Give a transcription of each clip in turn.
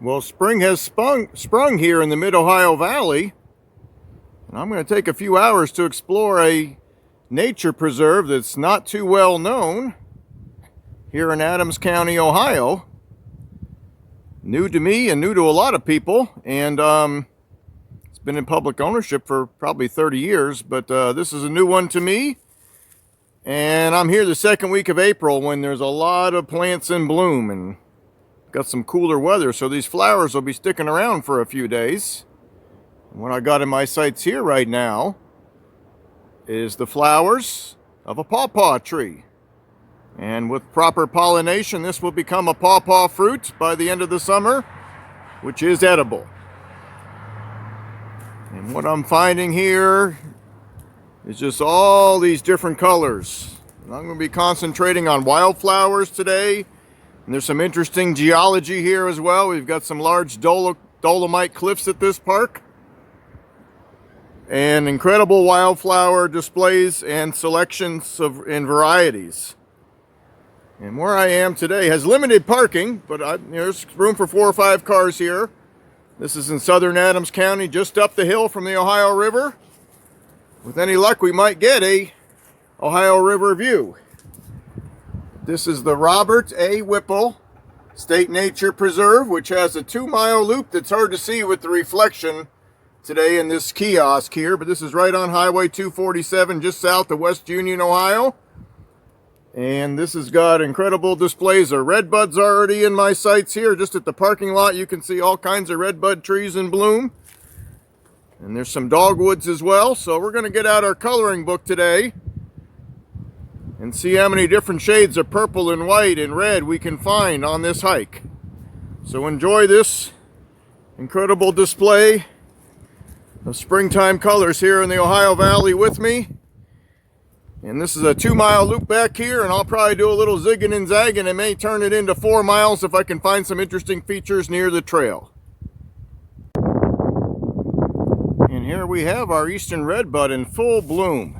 Well, spring has sprung here in the Mid-Ohio Valley, and I'm going to take a few hours to explore a nature preserve that's not too well known here in Adams County, Ohio. New to me and new to a lot of people, and it's been in public ownership for probably 30 years, but this is a new one to me. And I'm here the second week of April when there's a lot of plants in bloom and got some cooler weather, so these flowers will be sticking around for a few days. And what I got in my sights here right now is the flowers of a pawpaw tree. And with proper pollination, this will become a pawpaw fruit by the end of the summer, which is edible. And what I'm finding here is just all these different colors. And I'm going to be concentrating on wildflowers today. And there's some interesting geology here as well. We've got some large dolomite cliffs at this park. And incredible wildflower displays and selections in varieties. And where I am today has limited parking, but there's room for 4 or 5 cars here. This is in southern Adams County, just up the hill from the Ohio River. With any luck, we might get a Ohio River view. This is the Robert A. Whipple State Nature Preserve, which has a 2-mile loop that's hard to see with the reflection today in this kiosk here, but this is right on Highway 247 just south of West Union, Ohio. And this has got incredible displays of redbuds already in my sights here. Just at the parking lot, you can see all kinds of redbud trees in bloom. And there's some dogwoods as well. So we're going to get out our coloring book today and see how many different shades of purple and white and red we can find on this hike. So enjoy this incredible display of springtime colors here in the Ohio Valley with me. And this is a 2-mile loop back here, and I'll probably do a little zigging and zagging and may turn it into 4 miles if I can find some interesting features near the trail. And here we have our eastern redbud in full bloom.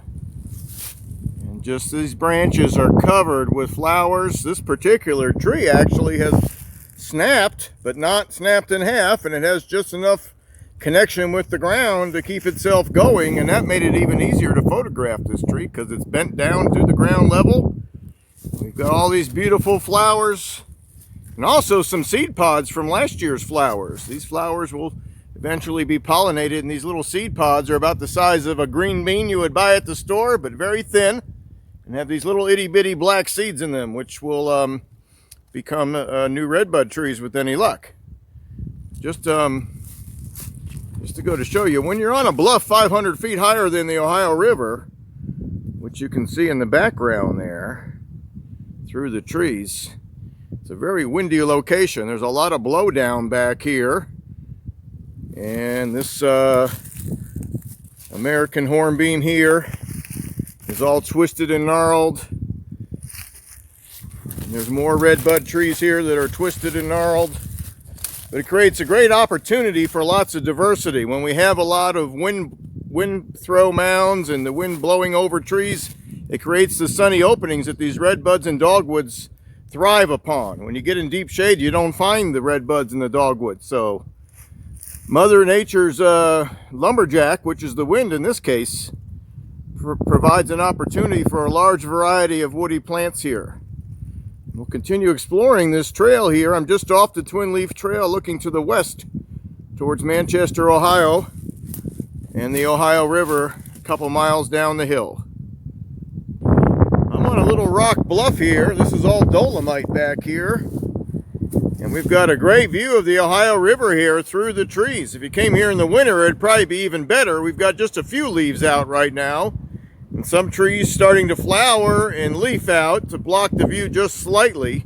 And just these branches are covered with flowers. This particular tree actually has snapped, but not snapped in half, and it has just enough connection with the ground to keep itself going, and that made it even easier to photograph this tree because it's bent down to the ground level. We've got all these beautiful flowers and also some seed pods from last year's flowers. These flowers will eventually be pollinated, and these little seed pods are about the size of a green bean you would buy at the store, but very thin, and have these little itty-bitty black seeds in them, which will become new redbud trees with any luck. Just to go to show you, when you're on a bluff 500 feet higher than the Ohio River, which you can see in the background there through the trees, it's a very windy location. There's a lot of blowdown back here, and this American hornbeam here is all twisted and gnarled. And there's more redbud trees here that are twisted and gnarled. But it creates a great opportunity for lots of diversity. When we have a lot of wind throw mounds and the wind blowing over trees, it creates the sunny openings that these redbuds and dogwoods thrive upon. When you get in deep shade, you don't find the redbuds and the dogwoods. So Mother Nature's lumberjack, which is the wind in this case, provides an opportunity for a large variety of woody plants here. We'll continue exploring this trail here. I'm just off the Twinleaf Trail looking to the west towards Manchester, Ohio, and the Ohio River a couple miles down the hill. I'm on a little rock bluff here. This is all dolomite back here. And we've got a great view of the Ohio River here through the trees. If you came here in the winter, it'd probably be even better. We've got just a few leaves out right now, and some trees starting to flower and leaf out to block the view just slightly.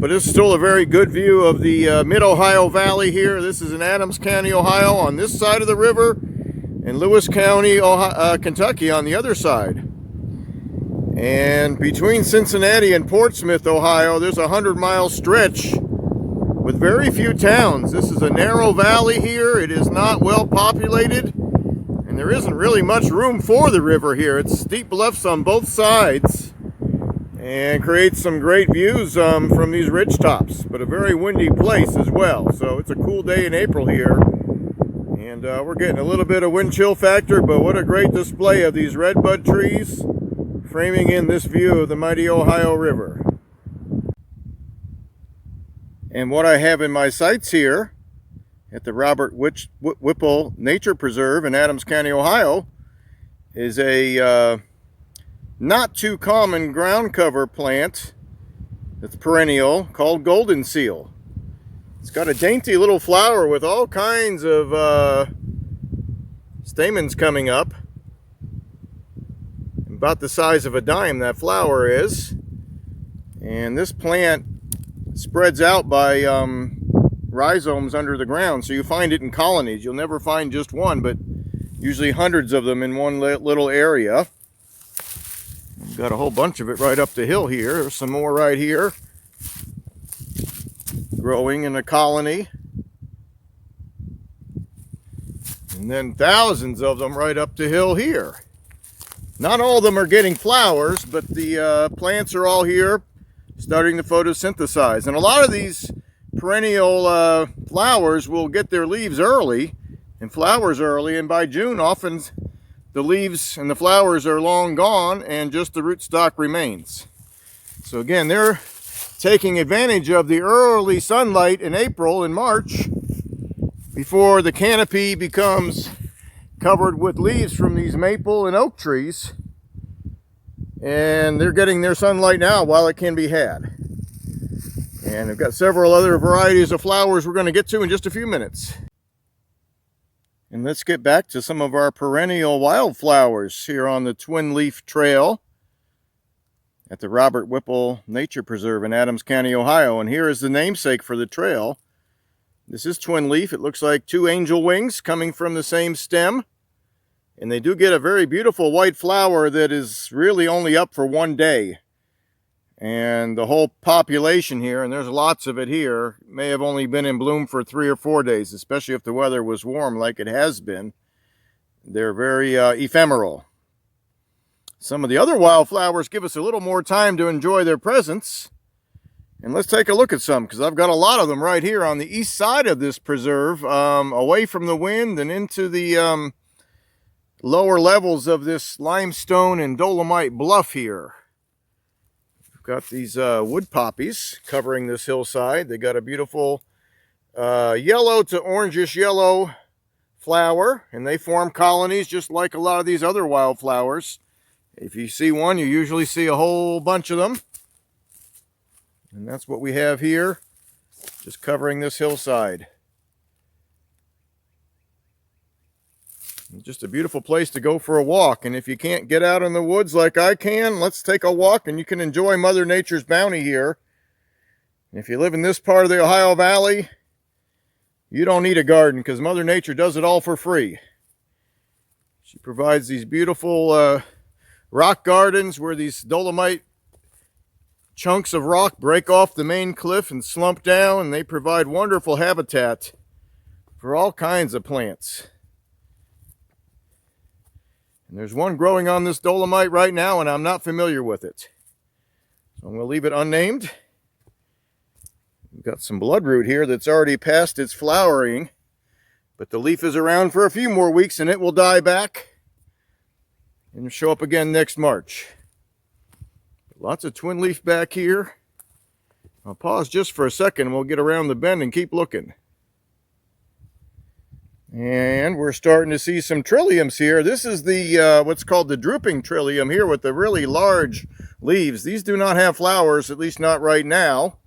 But it's still a very good view of the Mid-Ohio Valley here. This is in Adams County, Ohio on this side of the river, and Lewis County, Kentucky on the other side. And between Cincinnati and Portsmouth, Ohio, there's a 100-mile stretch with very few towns. This is a narrow valley here. It is not well populated, and there isn't really much room for the river here. It's steep bluffs on both sides, and creates some great views from these ridge tops, but a very windy place as well. So it's a cool day in April here, and we're getting a little bit of wind chill factor, but what a great display of these redbud trees framing in this view of the mighty Ohio River. And what I have in my sights here at the Whipple Nature Preserve in Adams County, Ohio, is a not too common ground cover plant that's perennial called golden seal. It's got a dainty little flower with all kinds of stamens coming up. About the size of a dime, that flower is. And this plant spreads out by rhizomes under the ground, so you find it in colonies. You'll never find just one, but usually hundreds of them in one little area. We've got a whole bunch of it right up the hill here. There's some more right here, growing in a colony. And then thousands of them right up the hill here. Not all of them are getting flowers, but the plants are all here starting to photosynthesize. And a lot of these perennial flowers will get their leaves early and flowers early, and by June often the leaves and the flowers are long gone and just the rootstock remains. So again, they're taking advantage of the early sunlight in April and March before the canopy becomes covered with leaves from these maple and oak trees, and they're getting their sunlight now while it can be had. And I've got several other varieties of flowers we're going to get to in just a few minutes. And let's get back to some of our perennial wildflowers here on the Twinleaf Trail at the Whipple Nature Preserve in Adams County, Ohio. And here is the namesake for the trail. This is Twinleaf. It looks like two angel wings coming from the same stem. And they do get a very beautiful white flower that is really only up for one day. And the whole population here, and there's lots of it here, may have only been in bloom for 3 or 4 days, especially if the weather was warm like it has been. They're very ephemeral. Some of the other wildflowers give us a little more time to enjoy their presence. And let's take a look at some, because I've got a lot of them right here on the east side of this preserve, away from the wind and into the lower levels of this limestone and dolomite bluff here. We've got these wood poppies covering this hillside. They got a beautiful yellow to orangish yellow flower, and they form colonies just like a lot of these other wildflowers. If you see one, you usually see a whole bunch of them. And that's what we have here, just covering this hillside. Just a beautiful place to go for a walk. And if you can't get out in the woods like I can, let's take a walk and you can enjoy Mother Nature's bounty here. And if you live in this part of the Ohio Valley, you don't need a garden because Mother Nature does it all for free. She provides these beautiful rock gardens where these dolomite chunks of rock break off the main cliff and slump down, and they provide wonderful habitat for all kinds of plants. And there's one growing on this dolomite right now, and I'm not familiar with it. So I'm going to leave it unnamed. We've got some bloodroot here that's already past its flowering, but the leaf is around for a few more weeks and it will die back and show up again next March. Lots of twin leaf back here. I'll pause just for a second and we'll get around the bend and keep looking. And we're starting to see some trilliums here. This is the what's called the drooping trillium here with the really large leaves. These do not have flowers, at least not right now.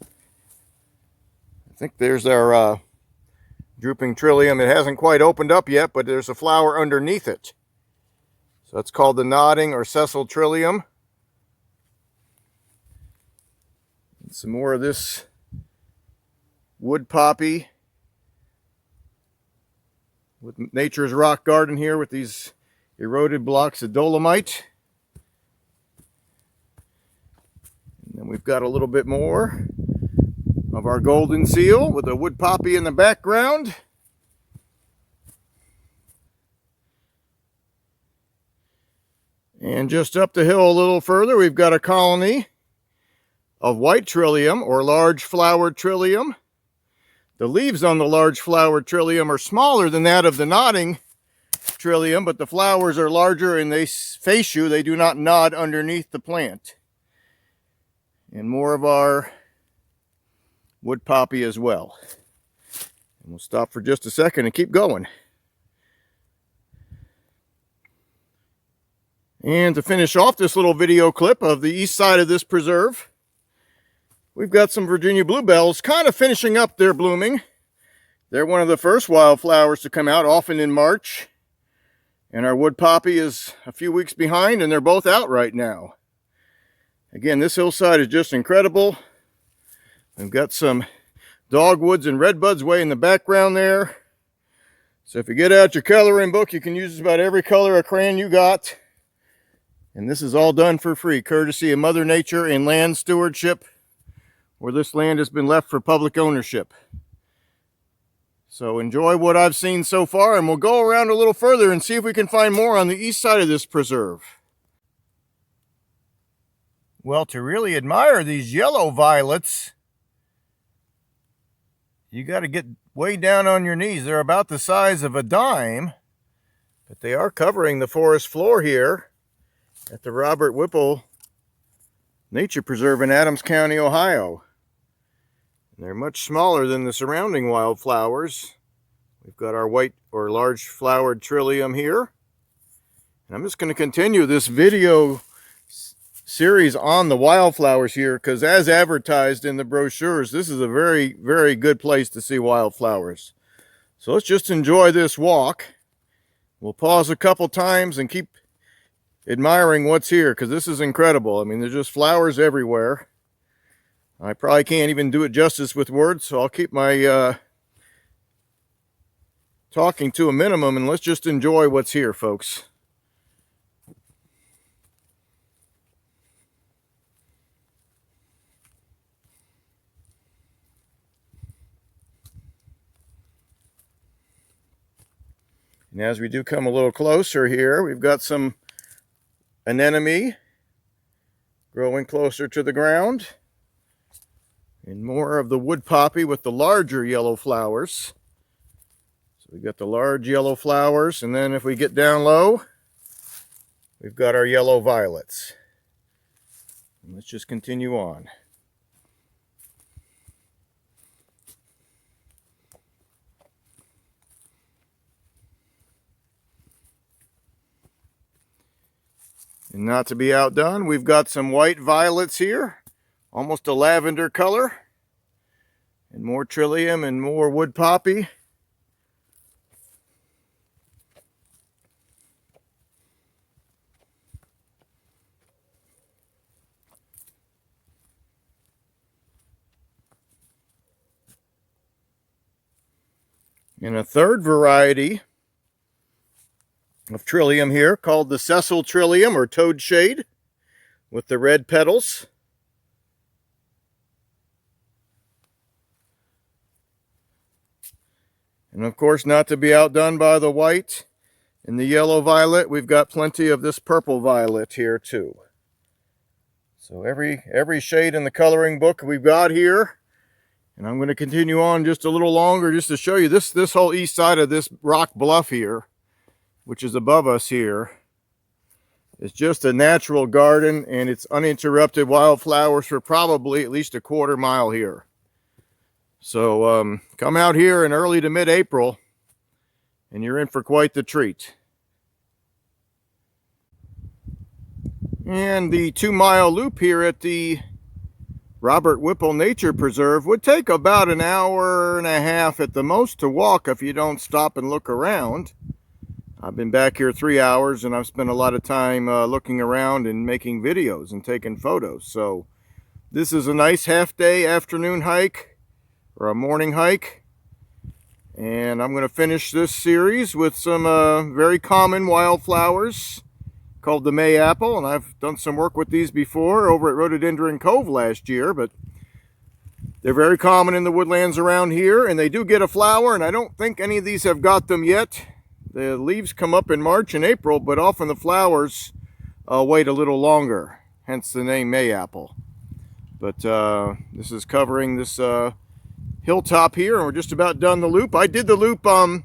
I think there's our drooping trillium. It hasn't quite opened up yet, but there's a flower underneath it. So that's called the nodding or sessile trillium. And some more of this wood poppy with nature's rock garden here with these eroded blocks of dolomite. And then we've got a little bit more of our golden seal with a wood poppy in the background. And just up the hill a little further, we've got a colony of white trillium, or large flowered trillium. The leaves on the large flowered trillium are smaller than that of the nodding trillium, but the flowers are larger and they face you. They do not nod underneath the plant. And more of our wood poppy as well. And we'll stop for just a second and keep going. And to finish off this little video clip of the east side of this preserve, we've got some Virginia bluebells kind of finishing up their blooming. They're one of the first wildflowers to come out, often in March. And our wood poppy is a few weeks behind, and they're both out right now. Again, this hillside is just incredible. We've got some dogwoods and redbuds way in the background there. So if you get out your coloring book, you can use about every color of crayon you got. And this is all done for free, courtesy of Mother Nature and land stewardship, where this land has been left for public ownership. So enjoy what I've seen so far, and we'll go around a little further and see if we can find more on the east side of this preserve. Well, to really admire these yellow violets, you got to get way down on your knees. They're about the size of a dime, but they are covering the forest floor here at the Whipple Nature Preserve in Adams County, Ohio. They're much smaller than the surrounding wildflowers. We've got our white or large flowered trillium here. And I'm just going to continue this video series on the wildflowers here, because as advertised in the brochures, this is a very, very good place to see wildflowers. So let's just enjoy this walk. We'll pause a couple times and keep admiring what's here, because this is incredible. I mean, there's just flowers everywhere. I probably can't even do it justice with words, so I'll keep my talking to a minimum, and let's just enjoy what's here, folks. And as we do come a little closer here, we've got some anemone growing closer to the ground. And more of the wood poppy with the larger yellow flowers. So we've got the large yellow flowers, and then if we get down low, we've got our yellow violets. And let's just continue on. And not to be outdone, we've got some white violets here. Almost a lavender color, and more trillium and more wood poppy. And a third variety of trillium here called the sessile trillium, or toad shade, with the red petals. And of course, not to be outdone by the white and the yellow violet, we've got plenty of this purple violet here too. So every shade in the coloring book we've got here. And I'm going to continue on just a little longer just to show you this whole east side of this rock bluff here, which is above us here. It's just a natural garden, and it's uninterrupted wildflowers for probably at least a quarter mile here. So come out here in early to mid-April, and you're in for quite the treat. And the 2-mile loop here at the Whipple Nature Preserve would take about an hour and a half at the most to walk if you don't stop and look around. I've been back here 3 hours, and I've spent a lot of time looking around and making videos and taking photos. So this is a nice half-day afternoon hike, or a morning hike, and I'm going to finish this series with some very common wildflowers called the Mayapple, and I've done some work with these before over at Rhododendron Cove last year, but they're very common in the woodlands around here, and they do get a flower, and I don't think any of these have got them yet. The leaves come up in March and April, but often the flowers wait a little longer, hence the name Mayapple. But this is covering this hilltop here, and we're just about done the loop. I did the loop in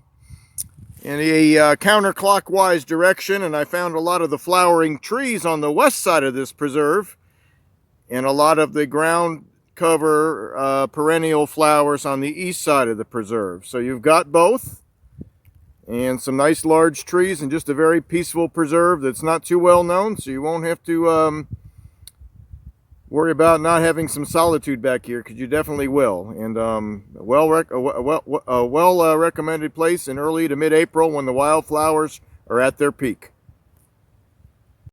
a counterclockwise direction, and I found a lot of the flowering trees on the west side of this preserve, and a lot of the ground cover perennial flowers on the east side of the preserve. So you've got both, and some nice large trees, and just a very peaceful preserve that's not too well known, so you won't have to worry about not having some solitude back here, because you definitely will. And a well recommended place in early to mid-April when the wildflowers are at their peak.